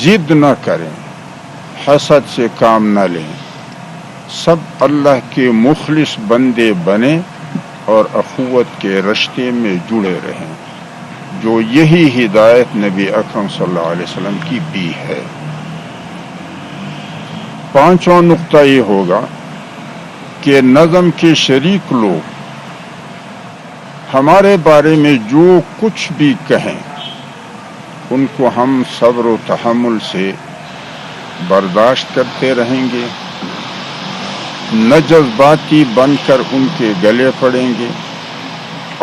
ضد نہ کریں، حسد سے کام نہ لیں، سب اللہ کے مخلص بندے بنیں اور اخوت کے رشتے میں جڑے رہیں، جو یہی ہدایت نبی اکرم صلی اللہ علیہ وسلم کی بھی ہے۔ پانچواں نقطہ یہ ہوگا کہ نظم کے شریک لوگ ہمارے بارے میں جو کچھ بھی کہیں ان کو ہم صبر و تحمل سے برداشت کرتے رہیں گے، نہ جذباتی بن کر ان کے گلے پڑیں گے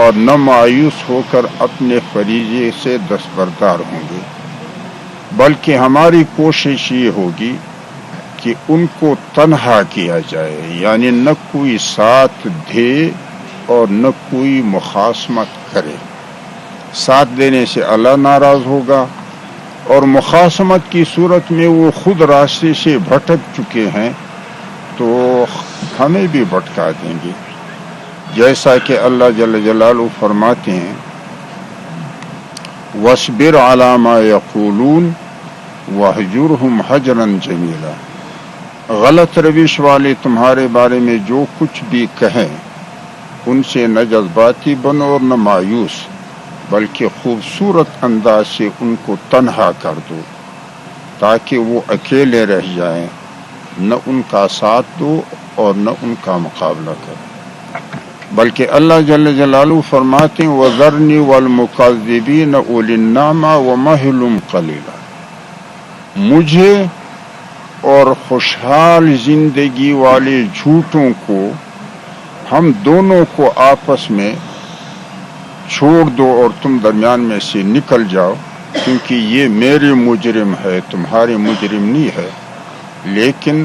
اور نہ مایوس ہو کر اپنے فریضے سے دستبردار ہوں گے، بلکہ ہماری کوشش یہ ہوگی کہ ان کو تنہا کیا جائے، یعنی نہ کوئی ساتھ دے اور نہ کوئی مخاصمت کرے۔ ساتھ دینے سے اللہ ناراض ہوگا اور مخاصمت کی صورت میں وہ خود راستے سے بھٹک چکے ہیں تو ہمیں بھی بھٹکا دیں گے، جیسا کہ اللہ جل جلالہ فرماتے ہیں وَاصْبِرْ عَلَىٰ مَا يَقُولُونَ وَاهْجُرْهُمْ حَجْرًا جَمِيلًا۔ غلط روش والے تمہارے بارے میں جو کچھ بھی کہیں ان سے نہ جذباتی بنو اور نہ مایوس، بلکہ خوبصورت انداز سے ان کو تنہا کر دو تاکہ وہ اکیلے رہ جائیں، نہ ان کا ساتھ دو اور نہ ان کا مقابلہ کرو۔ بلکہ اللہ جل جلالہ فرماتے ہیں وَذَرْنِي وَالْمُكَذِّبِينَ أُولِي النَّعْمَةِ وَمَهِّلْهُمْ قَلِيلًا، مجھے اور خوشحال زندگی والے جھوٹوں کو ہم دونوں کو آپس میں چھوڑ دو اور تم درمیان میں سے نکل جاؤ، کیونکہ یہ میرے مجرم ہے، تمہارے مجرم نہیں ہے، لیکن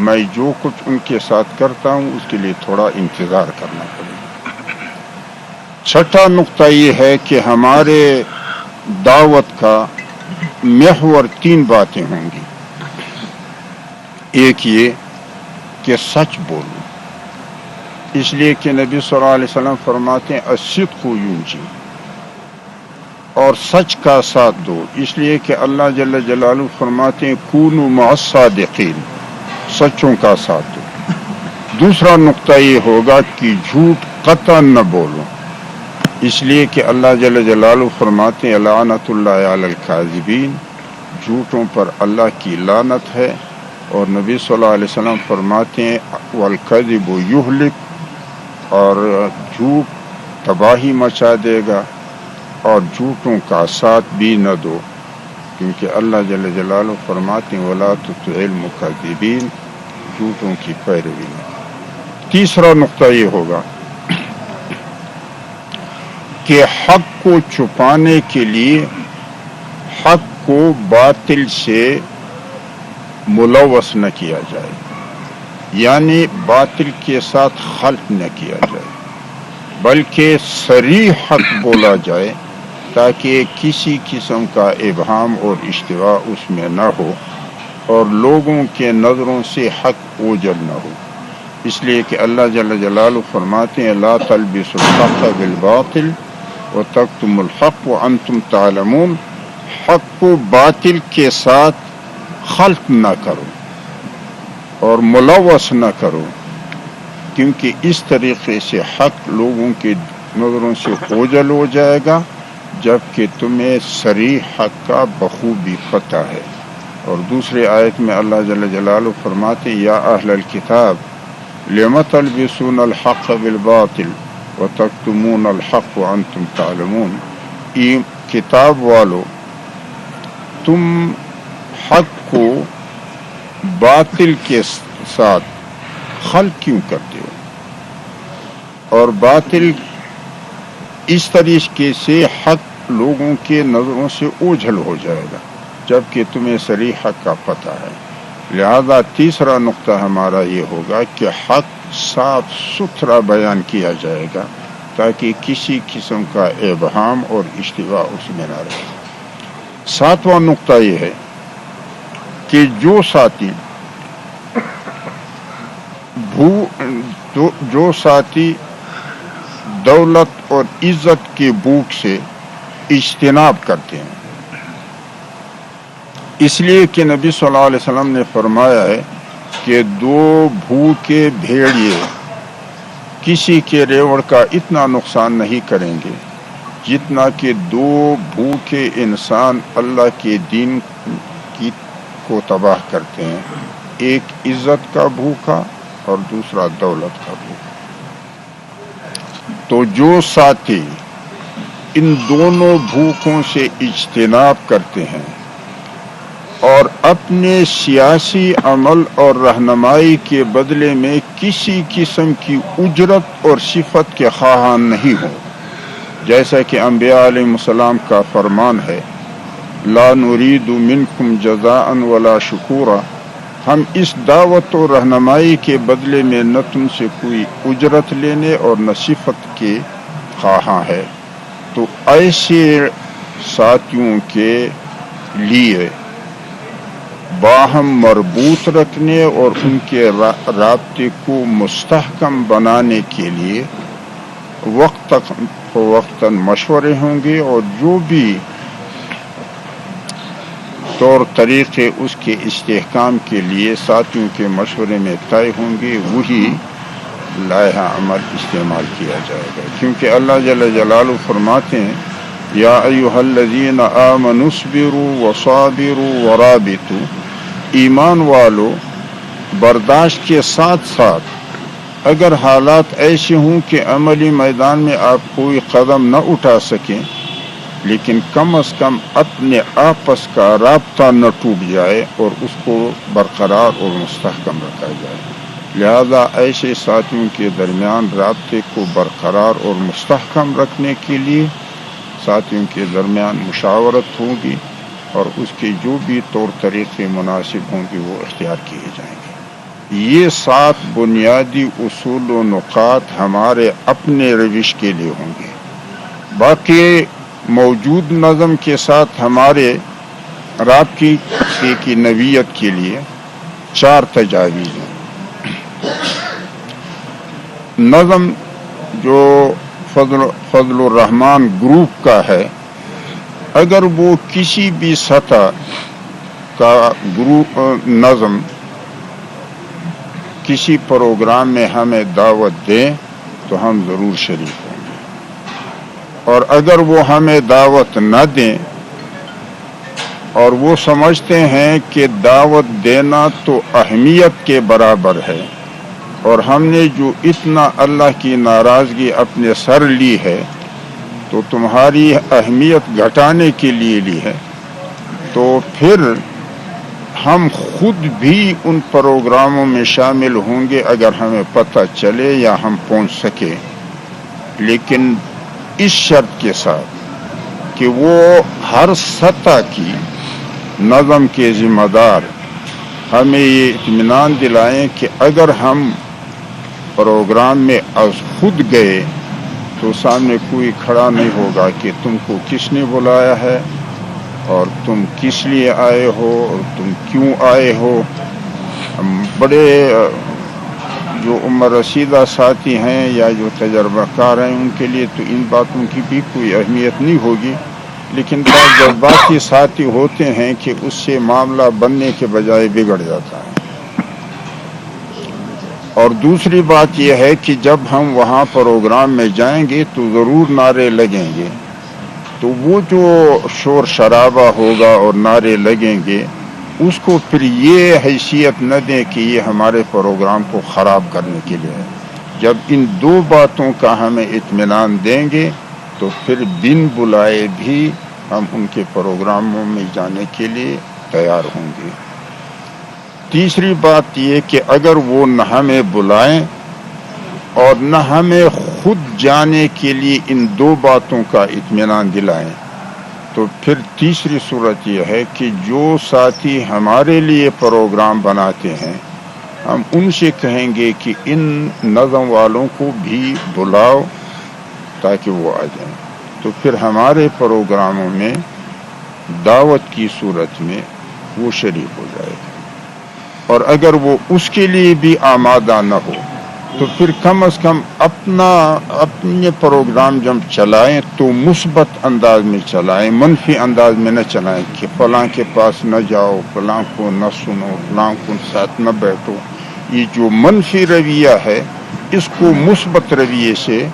میں جو کچھ ان کے ساتھ کرتا ہوں اس کے لیے تھوڑا انتظار کرنا پڑے گا۔ چھٹا نقطہ یہ ہے کہ ہمارے دعوت کا محور تین باتیں ہوں گی۔ ایک یہ کہ سچ بولو، اس لیے کہ نبی صلی اللہ علیہ وسلم فرماتے ہیں الصدق ینجی، اور سچ کا ساتھ دو، اس لیے کہ اللہ جل جلالہ فرماتے ہیں کونوا مع الصادقین، سچوں کا ساتھ دو۔ دوسرا نقطہ یہ ہوگا کہ جھوٹ قطعا نہ بولو، اس لیے کہ اللہ جل جلالہ فرماتے ہیں لعنت اللہ علی الکاذبین، جھوٹوں پر اللہ کی لعنت ہے، اور نبی صلی اللہ علیہ وسلم فرماتے ہیں والکذب یہلک، اور جھوٹ تباہی مچا دے گا، اور جھوٹوں کا ساتھ بھی نہ دو، کیونکہ اللہ جل جلالہ فرماتے ہیں ولا تطع المکذبین، جھوٹوں کی پیروی نہ۔ تیسرا نقطہ یہ ہوگا کہ حق کو چھپانے کے لیے حق کو باطل سے ملوث نہ کیا جائے، یعنی باطل کے ساتھ خلط نہ کیا جائے، بلکہ صریح حق بولا جائے تاکہ کسی قسم کا ابہام اور اشتباہ اس میں نہ ہو اور لوگوں کے نظروں سے حق اوجھل نہ ہو۔ اس لیے کہ اللہ جل جلالہ فرماتے ہیں لا تلبسوا الحق بالباطل وتکتموا الحق وانتم تعلمون، حق کو باطل کے ساتھ خلط نہ کرو اور ملوث نہ کرو، کیونکہ اس طریقے سے حق لوگوں کے نظروں سے اوجھل ہو جائے گا، جبکہ تمہیں صریح حق کا بخوبی پتہ ہے۔ اور دوسرے آیت میں اللہ جل جلالہ فرماتے یا اہل الکتاب لم تلبسون الحق بالباطل وتکتمون الحق وانتم تعلمون، کتاب والو تم حق کو باطل کے ساتھ خلط کیوں کرتے ہو، اور باطل اس طریقے سے حق لوگوں کے نظروں سے اوجھل ہو جائے گا، جبکہ تمہیں صریح حق کا پتہ ہے۔ لہذا تیسرا نقطہ ہمارا یہ ہوگا کہ حق صاف ستھرا بیان کیا جائے گا تاکہ کسی قسم کا ابہام اور اشتباہ اس میں نہ رہے۔ ساتواں نقطہ یہ ہے کہ جو ساتھی دولت اور عزت کے بھوک سے اجتناب کرتے ہیں، اس لیے کہ نبی صلی اللہ علیہ وسلم نے فرمایا ہے کہ 2 بھوکے بھیڑیے کسی کے ریوڑ کا اتنا نقصان نہیں کریں گے جتنا کہ 2 بھوکے انسان اللہ کے دین کو تباہ کرتے ہیں، ایک عزت کا بھوکا اور دوسرا دولت کا بھوکا۔ تو جو ساتھی ان دونوں بھوکوں سے اجتناب کرتے ہیں اور اپنے سیاسی عمل اور رہنمائی کے بدلے میں کسی قسم کی اجرت اور صفت کے خواہاں نہیں ہوں، جیسا کہ انبیاء علیہ السلام کا فرمان ہے، لا نرید منکم جزاء ولا شکورا، ہم اس دعوت و رہنمائی کے بدلے میں نہ تم سے کوئی اجرت لینے اور نہ صفت کے خواہاں ہے۔ تو ایسے ساتھیوں کے لیے باہم مربوط رکھنے اور ان کے رابطے کو مستحکم بنانے کے لیے وقتاً مشورے ہوں گے، اور جو بھی طور طریقے اس کے استحکام کے لیے ساتھیوں کے مشورے میں طے ہوں گے وہی لائحہ عمل استعمال کیا جائے گا، کیونکہ اللہ جل جلالہ فرماتے ہیں، یا ایھا الذین آمنوا اصبروا وصابروا ورابطوا، ایمان والو برداشت کے ساتھ ساتھ اگر حالات ایسے ہوں کہ عملی میدان میں آپ کوئی قدم نہ اٹھا سکیں، لیکن کم از کم اپنے آپس کا رابطہ نہ ٹوٹ جائے اور اس کو برقرار اور مستحکم رکھا جائے۔ لہذا ایسے ساتھیوں کے درمیان رابطے کو برقرار اور مستحکم رکھنے کے لیے ساتھیوں کے درمیان مشاورت ہوگی، اور اس کے جو بھی طور طریقے مناسب ہوں گے وہ اختیار کیے جائیں گے۔ یہ 7 بنیادی اصول و نقاط ہمارے اپنے روش کے لیے ہوں گے۔ باقی موجود نظم کے ساتھ ہمارے رابطے کی نوعیت کے لیے 4 تجاویز ہیں۔ نظم جو فضل الرحمان گروپ کا ہے، اگر وہ کسی بھی سطح کا نظم کسی پروگرام میں ہمیں دعوت دیں تو ہم ضرور شریک ہوں گے، اور اگر وہ ہمیں دعوت نہ دیں اور وہ سمجھتے ہیں کہ دعوت دینا تو اہمیت کے برابر ہے اور ہم نے جو اتنا اللہ کی ناراضگی اپنے سر لی ہے تو تمہاری اہمیت گھٹانے کے لیے لی ہے، تو پھر ہم خود بھی ان پروگراموں میں شامل ہوں گے اگر ہمیں پتہ چلے یا ہم پہنچ سکے، لیکن اس شرط کے ساتھ کہ وہ ہر سطح کی نظم کے ذمہ دار ہمیں یہ اطمینان دلائیں کہ اگر ہم پروگرام میں از خود گئے تو سامنے کوئی کھڑا نہیں ہوگا کہ تم کو کس نے بلایا ہے اور تم کس لیے آئے ہو اور تم کیوں آئے ہو۔ بڑے جو عمر رسیدہ ساتھی ہیں یا جو تجربہ کار ہیں ان کے لیے تو ان باتوں کی بھی کوئی اہمیت نہیں ہوگی، لیکن بعض جذباتی ساتھی ہوتے ہیں کہ اس سے معاملہ بننے کے بجائے بگڑ جاتا ہے۔ اور دوسری بات یہ ہے کہ جب ہم وہاں پروگرام میں جائیں گے تو ضرور نعرے لگیں گے، تو وہ جو شور شرابہ ہوگا اور نعرے لگیں گے اس کو پھر یہ حیثیت نہ دیں کہ یہ ہمارے پروگرام کو خراب کرنے کے لیے ہے۔ جب ان 2 باتوں کا ہمیں اطمینان دیں گے تو پھر بن بلائے بھی ہم ان کے پروگراموں میں جانے کے لیے تیار ہوں گے۔ تیسری بات یہ کہ اگر وہ نہ ہمیں بلائیں اور نہ ہمیں خود جانے کے لیے ان 2 باتوں کا اطمینان دلائیں تو پھر تیسری صورت یہ ہے کہ جو ساتھی ہمارے لیے پروگرام بناتے ہیں ہم ان سے کہیں گے کہ ان نظم والوں کو بھی بلاؤ تاکہ وہ آ جائیں، تو پھر ہمارے پروگراموں میں دعوت کی صورت میں وہ شریک ہو جائے گا۔ اور اگر وہ اس کے لیے بھی آمادہ نہ ہو تو پھر کم از کم اپنے پروگرام جب چلائیں تو مثبت انداز میں چلائیں، منفی انداز میں نہ چلائیں کہ فلاں کے پاس نہ جاؤ، فلاں کو نہ سنو، فلاں کو ساتھ نہ بیٹھو۔ یہ جو منفی رویہ ہے اس کو مثبت رویے سے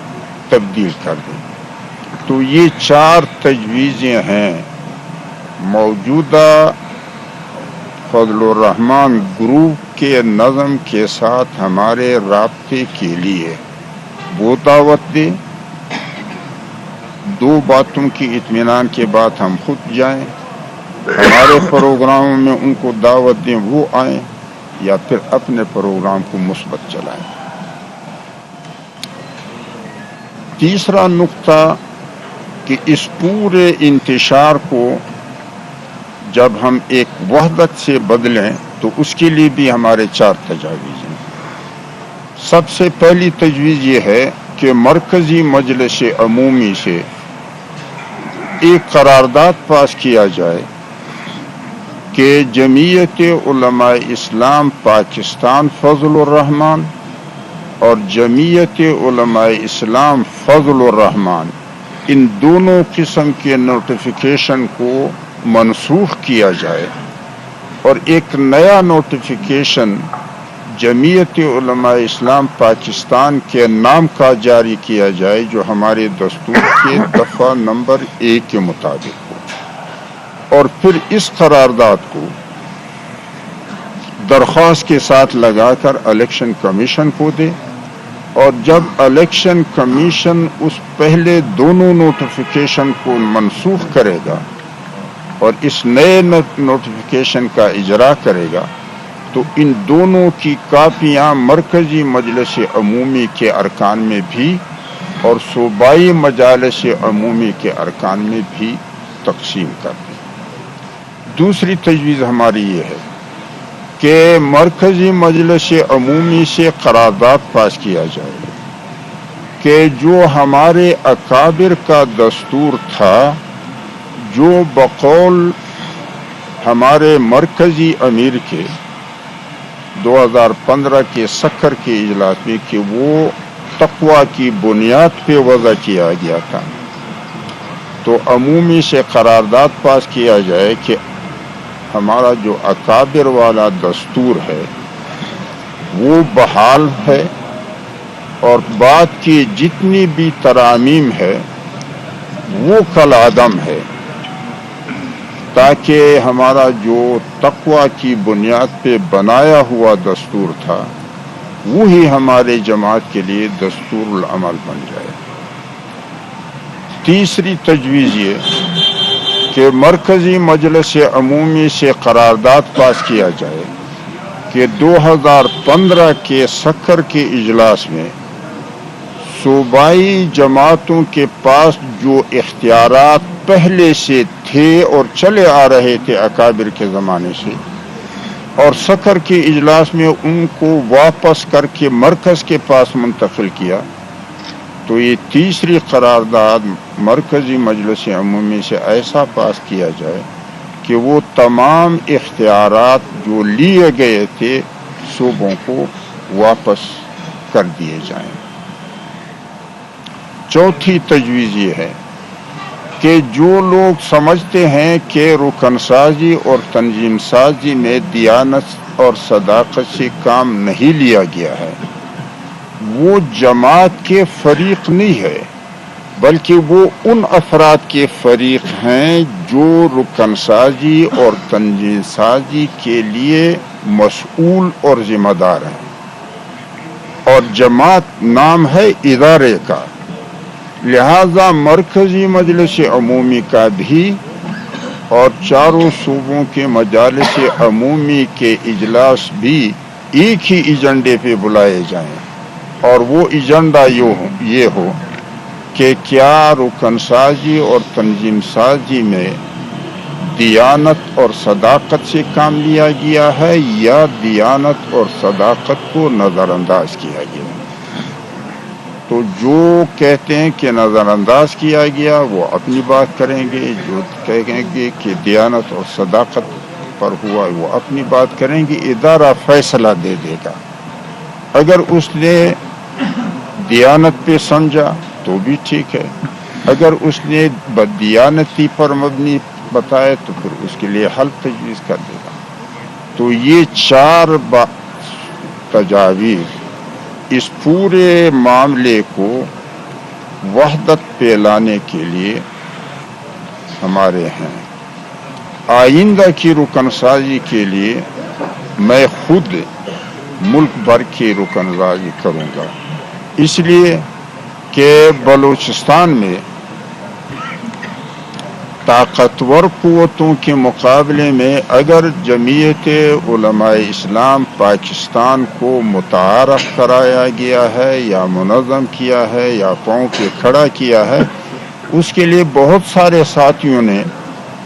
تبدیل کر دیں۔ تو یہ 4 تجویزیں ہیں موجودہ فضل الرحمان گروپ کے نظم کے ساتھ ہمارے رابطے کے لیے۔ وہ دعوت دے، 2 باتوں کی اطمینان کے بعد ہم خود جائیں، ہمارے پروگراموں میں ان کو دعوت دیں وہ آئیں، یا پھر اپنے پروگرام کو مثبت چلائیں۔ تیسرا نقطہ کہ اس پورے انتشار کو جب ہم ایک وحدت سے بدلیں تو اس کے لیے بھی ہمارے 4 تجاویز ہیں۔ سب سے پہلی تجویز یہ ہے کہ مرکزی مجلس عمومی سے ایک قرارداد پاس کیا جائے کہ جمعیت علماء اسلام پاکستان فضل الرحمان اور جمعیت علماء اسلام فضل الرحمان ان دونوں قسم کے نوٹیفیکیشن کو منسوخ کیا جائے اور ایک نیا نوٹیفیکیشن جمعیت علماء اسلام پاکستان کے نام کا جاری کیا جائے جو ہمارے دستور کے دفعہ نمبر 1 کے مطابق ہو، اور پھر اس قرارداد کو درخواست کے ساتھ لگا کر الیکشن کمیشن کو دے، اور جب الیکشن کمیشن اس پہلے دونوں نوٹیفیکیشن کو منسوخ کرے گا اور اس نئے نوٹیفیکیشن کا اجرا کرے گا تو ان دونوں کی کاپیاں مرکزی مجلس عمومی کے ارکان میں بھی اور صوبائی مجالس عمومی کے ارکان میں بھی تقسیم کر دیں۔ دوسری تجویز ہماری یہ ہے کہ مرکزی مجلس عمومی سے قرارداد پاس کیا جائے کہ جو ہمارے اکابر کا دستور تھا، جو بقول ہمارے مرکزی امیر کے 2015 کے سکر کے اجلاس میں کہ وہ تقوی کی بنیاد پہ وضع کیا گیا تھا، تو عمومی سے قرارداد پاس کیا جائے کہ ہمارا جو اکابر والا دستور ہے وہ بحال ہے، اور بعد کی جتنی بھی ترامیم ہے وہ کالعدم ہے، تاکہ ہمارا جو تقوی کی بنیاد پہ بنایا ہوا دستور تھا وہی ہمارے جماعت کے لیے دستور العمل بن جائے۔ تیسری تجویز یہ کہ مرکزی مجلس عمومی سے قرارداد پاس کیا جائے کہ 2015 کے سکر کے اجلاس میں صوبائی جماعتوں کے پاس جو اختیارات پہلے سے تھے اور چلے آ رہے تھے اکابر کے زمانے سے، اور سکر کے اجلاس میں ان کو واپس کر کے مرکز کے پاس منتقل کیا، تو یہ تیسری قرارداد مرکزی مجلس عمومی سے ایسا پاس کیا جائے کہ وہ تمام اختیارات جو لیے گئے تھے صوبوں کو واپس کر دیے جائیں۔ چوتھی تجویز یہ ہے کہ جو لوگ سمجھتے ہیں کہ رکن سازی اور تنظیم سازی میں دیانت اور صداقت سے کام نہیں لیا گیا ہے، وہ جماعت کے فریق نہیں ہے، بلکہ وہ ان افراد کے فریق ہیں جو رکن سازی اور تنظیم سازی کے لیے مسئول اور ذمہ دار ہیں، اور جماعت نام ہے ادارے کا، لہذا مرکزی مجلس عمومی کا بھی اور چاروں صوبوں کے مجالس عمومی کے اجلاس بھی ایک ہی ایجنڈے پہ بلائے جائیں، اور وہ ایجنڈا یہ ہو کہ کیا رکن سازی اور تنظیم سازی میں دیانت اور صداقت سے کام لیا گیا ہے یا دیانت اور صداقت کو نظر انداز کیا گیا۔ تو جو کہتے ہیں کہ نظر انداز کیا گیا وہ اپنی بات کریں گے، جو کہیں گے کہ دیانت اور صداقت پر ہوا وہ اپنی بات کریں گے، ادارہ فیصلہ دے دے گا۔ اگر اس نے دیانت پہ سمجھا تو بھی ٹھیک ہے، اگر اس نے بددیانتی پر مبنی بتائے تو پھر اس کے لیے حل تجویز کر دے گا۔ تو یہ 4 تجاویز اس پورے معاملے کو وحدت پہ لانے کے لیے ہمارے ہیں۔ آئندہ کی رکن سازی کے لیے میں خود ملک بھر کی رکن سازی کروں گا، اس لیے کہ بلوچستان میں طاقتور قوتوں کے مقابلے میں اگر جمعیت علماء اسلام پاکستان کو متعارف کرایا گیا ہے یا منظم کیا ہے یا پاؤں پہ کھڑا کیا ہے، اس کے لیے بہت سارے ساتھیوں نے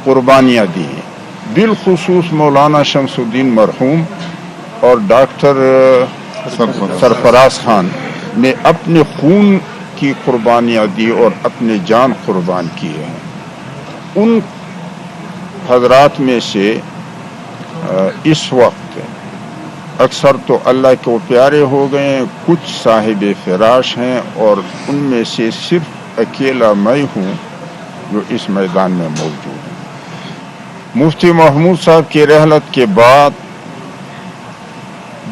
قربانیاں دی ہیں، بالخصوص مولانا شمس الدین مرحوم اور ڈاکٹر سرفراز خان نے اپنے خون کی قربانیاں دی اور اپنے جان قربان کیے ہیں۔ ان حضرات میں سے اس وقت اکثر تو اللہ کو پیارے ہو گئے ہیں، کچھ صاحب فراش ہیں، اور ان میں سے صرف اکیلا میں ہوں جو اس میدان میں موجود ہوں۔ مفتی محمود صاحب کی رحلت کے بعد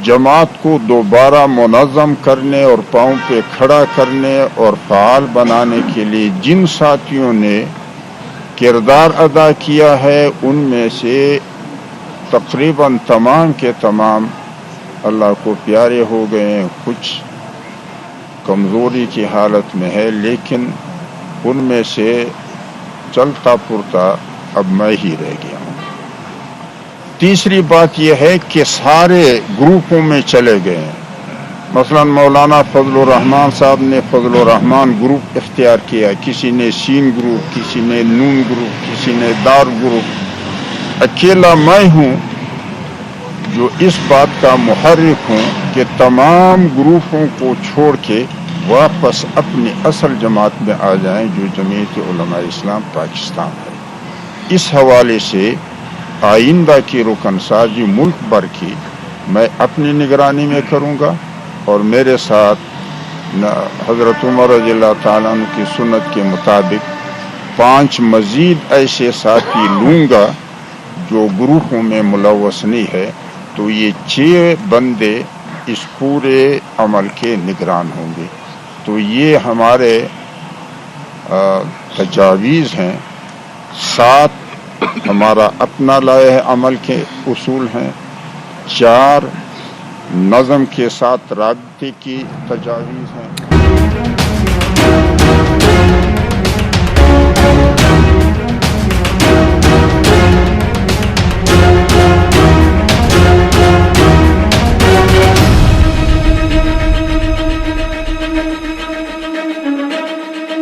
جماعت کو دوبارہ منظم کرنے اور پاؤں پہ کھڑا کرنے اور فعال بنانے کے لیے جن ساتھیوں نے کردار ادا کیا ہے، ان میں سے تقریباً تمام کے تمام اللہ کو پیارے ہو گئے ہیں، کچھ کمزوری کی حالت میں ہے، لیکن ان میں سے چلتا پھرتا اب میں ہی رہ گیا ہوں۔ تیسری بات یہ ہے کہ سارے گروپوں میں چلے گئے ہیں، مثلا مولانا فضل الرحمان صاحب نے فضل الرحمان گروپ اختیار کیا، کسی نے سین گروپ، کسی نے نون گروپ، کسی نے دار گروپ۔ اکیلا میں ہوں جو اس بات کا محرک ہوں کہ تمام گروپوں کو چھوڑ کے واپس اپنی اصل جماعت میں آ جائیں جو جمعیت علماء اسلام پاکستان ہے۔ اس حوالے سے آئندہ کی رکن سازی ملک بھر کی میں اپنی نگرانی میں کروں گا، اور میرے ساتھ حضرت عمر رضی اللہ تعالیٰ عنہ کی سنت کے مطابق 5 مزید ایسے ساتھی لوں گا جو گروپوں میں ملوث نہیں ہے، تو یہ 6 بندے اس پورے عمل کے نگران ہوں گے۔ تو یہ ہمارے تجاویز ہیں، 7 ہمارا اپنا لائحہ عمل کے اصول ہیں، 4 نظم کے ساتھ رابطے کی تجاویز ہیں،